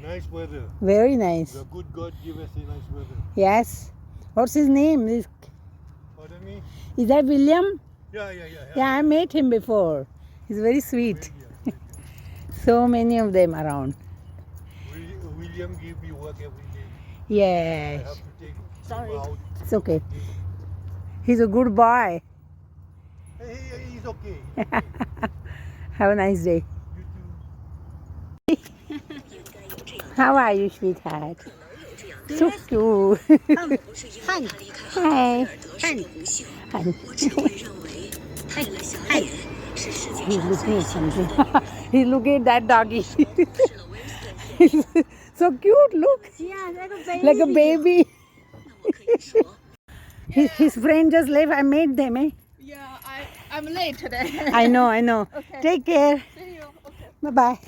Nice weather. Very nice. The good God give us a nice weather. Yes. What's his name? Pardon me? Is that William? Yeah. Yeah, I met him before. He's very sweet. William. So many of them around. William give me work every day. I Yes. have to take Sorry. him out. It's okay. He's a good boy. He's okay. Have a nice day. You too. How are you, sweetheart? So cute. Hi. Hi. Hi. Hi. He's looking at something. He's looking at that doggy. So cute, look. Yeah, Like a baby. His friend just left. I made them, eh? Yeah, I'm late today. I know. Okay. Take care. See you. Okay. Bye-bye.